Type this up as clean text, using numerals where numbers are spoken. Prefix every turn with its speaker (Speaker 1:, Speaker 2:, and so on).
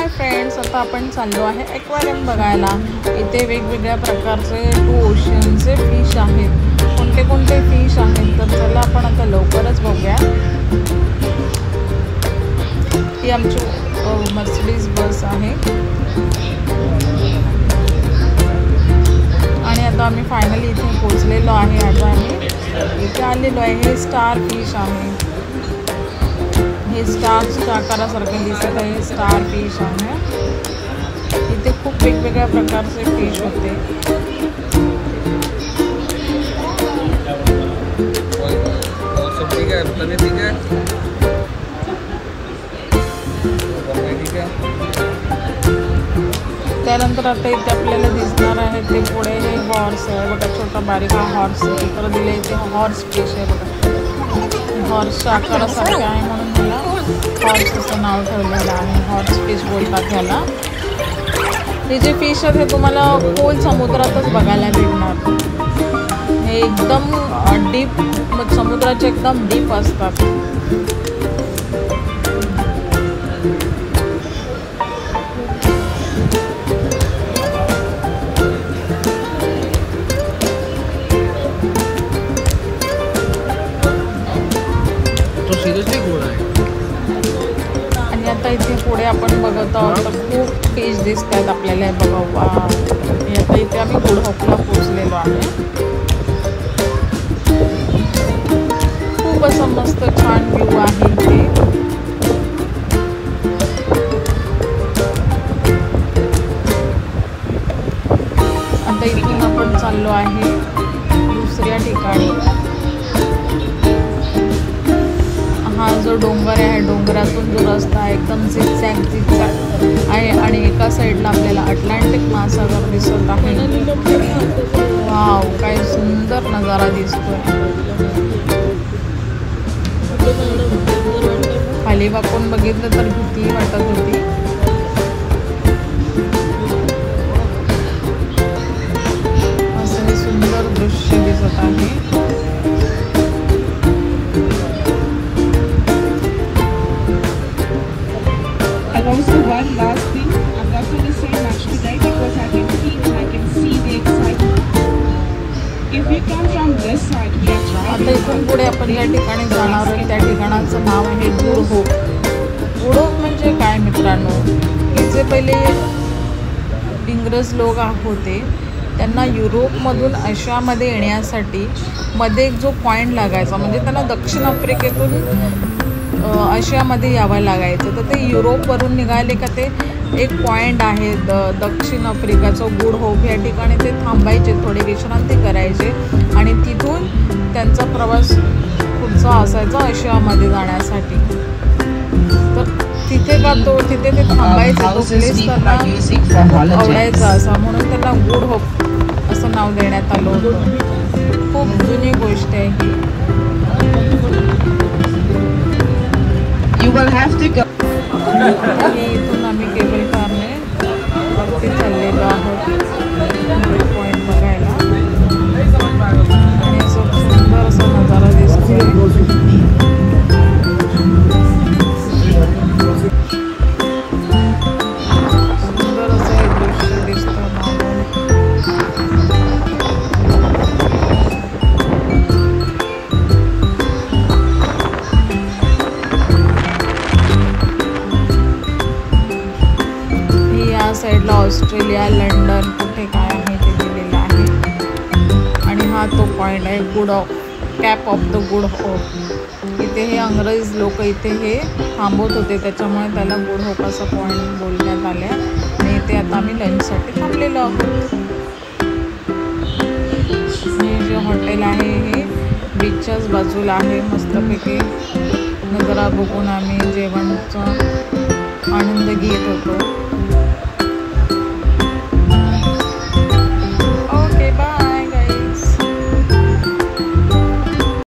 Speaker 1: Hi friends, आता आपण चाललो आहे एक्वेरियम बघायला। इथे वेगवेगळ्या प्रकारचे टू ओशनचे फिश आहेत। कोणते कोणते फिश आहेत तर चला आपण आता लवकरच बघूया। ही आमची मर्सिडीज बस आहे आणि आता आम्ही फायनली इथे पोहोचलेलो आहे। आता आम्ही इथे आलेलो आहे। हे स्टार फिश आहे, हे स्टारच्या आकारासारखे दिसत आहे। हे स्टार फिश आहे। इथे खूप वेगवेगळ्या प्रकारचे फिश होते। त्यानंतर आता इथे आपल्याला दिसणार आहे ते पुढे हे हॉर्स आहे बघा, छोटा बारीक हा हॉर्स इकडे दिले। इथे हॉर्स फिश आहे बघा, हॉर्सच्या आकारासारखे आहे म्हणून मला हॉर्स असं नाव ठेवलेलं आहे। हॉर्स फिश बोलतात ह्याला। हे जे फिश आहेत हे तुम्हाला खोल समुद्रातच बघायला भेटणार। हे एकदम डीप समुद्राचे एकदम डीप असतात। आणि आता इथे पुढे आपण बघत आहोत तर खूप फिश दिसत आहेत आपल्याला। हे बघा, आता इथे आम्ही गुडहॉकला पोचलेलो आहे। खूप असं मस्त छान व्ह्यू आहे इथे। आता इथून आपण चाललो आहे दुसऱ्या ठिकाणी। हा जो डोंगर आहे, डोंगरातून जो रस्ता आहे एकदम झिगझॅग आहे आणि एका साईडला आपल्याला अटलांटिक महासागर दिसत आहे। वाव, काय सुंदर नजारा दिसतोय। खाली वाकून बघितलं तर भीती वाटत होती। असं हे सुंदर दृश्य दिसत आहे।
Speaker 2: Also, one last thing, I'm not going to say much today because I can feel and I can see the excitement. If you come from this side, we are driving.
Speaker 1: आता इथून पुढे आपण ज्या ठिकाणी जाणार आहोत त्या ठिकाणाचं नाव आहे गुडहॉक। गुडहॉक म्हणजे काय मित्रांनो, की जे पहिले इंग्रज लोक होते त्यांना युरोपमधून आशियामध्ये येण्यासाठी मध्ये एक जो पॉईंट लागायचा, म्हणजे त्यांना दक्षिण आफ्रिकेतून आशियामध्ये यावं लागायचं। तर ते युरोपवरून निघाले का ते एक पॉईंट आहे दक्षिण आफ्रिकाचं गुडहॉक, या ठिकाणी ते थांबायचे, थोडी विश्रांती करायचे आणि तिथून त्यांचा प्रवास पुढचा असायचा आशियामध्ये जाण्यासाठी। तर तिथे का तो तिथे ते थांबायचे, तो प्लेस त्यांना आवडायचा असा, म्हणून त्यांना गुडहॉक असं नाव देण्यात आलं होतं। खूप जुनी गोष्ट आहे ही।
Speaker 2: You will have to go.
Speaker 1: इथून आम्ही केबल कारने वरती चाललेलो आहोत पॉईंट बघायला आणि असं सुंदर असा नजारा दिसतोय। सुंदर असं हे दृश्य दिसतं साईडला ऑस्ट्रेलिया, लंडन कुठे काय आहे ते दिलेलं आहे। आणि हा तो पॉईंट आहे गुडहॉक, कॅप ऑफ द गुडहॉक। इथे हे अंग्रेज लोक इथे हे थांबवत होते, त्याच्यामुळे त्याला गुडहॉक असा पॉईंट बोलण्यात आले। आणि इथे आता आम्ही लंचसाठी थांबलेलो आहोत। हे जे हॉटेल आहे हे बीचच्याच बाजूला आहे। मस्तपैकी नजारा बघून आम्ही जेवणाचा आनंद घेत होतो।